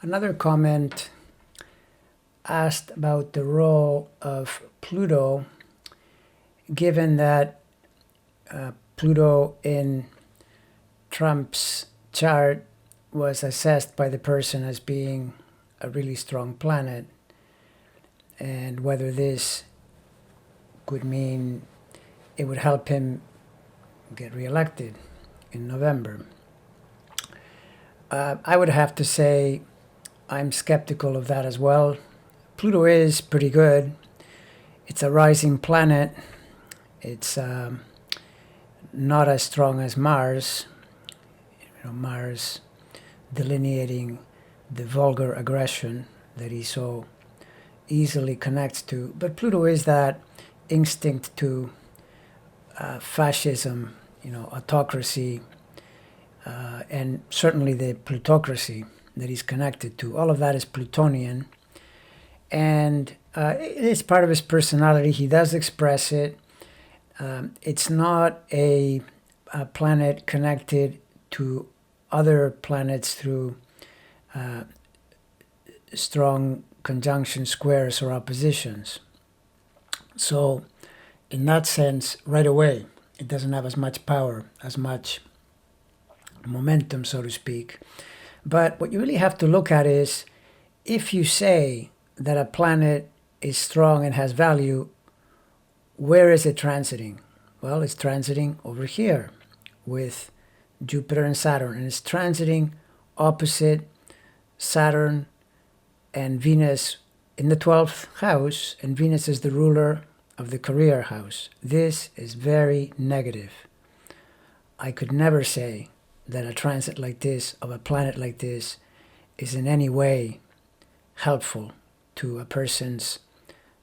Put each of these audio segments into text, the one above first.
Another comment asked about the role of Pluto, given that Pluto in Trump's chart was assessed by the person as being a really strong planet, and whether this could mean it would help him get reelected in November. I would have to say I'm skeptical of that as well. Pluto is pretty good. It's a rising planet. It's not as strong as Mars. Mars delineating the vulgar aggression that he so easily connects to. But Pluto is that instinct to fascism, autocracy, and certainly the plutocracy that he's connected to. All of that is Plutonian. And it is part of his personality. He does express it. It's not a planet connected to other planets through strong conjunction squares or oppositions. So in that sense, right away, it doesn't have as much power, as much momentum, so to speak. But what you really have to look at is, if you say that a planet is strong and has value, where is it transiting? Well, it's transiting over here with Jupiter and Saturn, and it's transiting opposite Saturn and Venus in the 12th house, and Venus is the ruler of the career house. This is very negative. I could never say that a transit like this, of a planet like this, is in any way helpful to a person's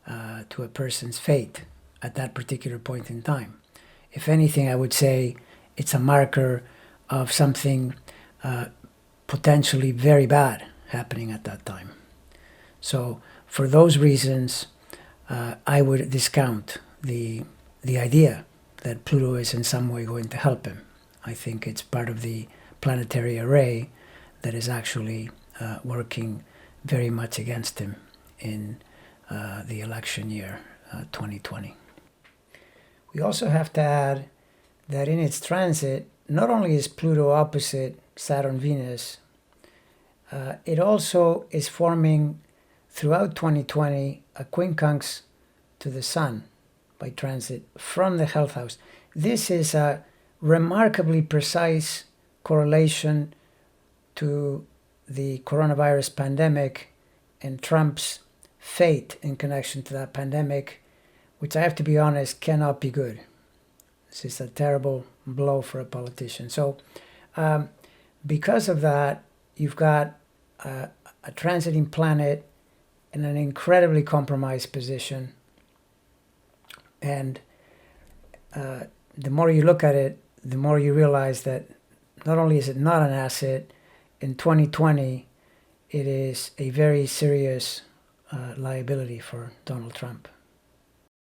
fate at that particular point in time. If anything, I would say it's a marker of something potentially very bad happening at that time. So for those reasons, I would discount the idea that Pluto is in some way going to help him. I think it's part of the planetary array that is actually working very much against him in the election year 2020. We also have to add that in its transit, not only is Pluto opposite Saturn-Venus, it also is forming throughout 2020 a quincunx to the Sun by transit from the health house. This is a remarkably precise correlation to the coronavirus pandemic and Trump's fate in connection to that pandemic, which I have to be honest, cannot be good. This is a terrible blow for a politician. So because of that, you've got a transiting planet in an incredibly compromised position. And the more you look at it, the more you realize that not only is it not an asset, in 2020, it is a very serious liability for Donald Trump.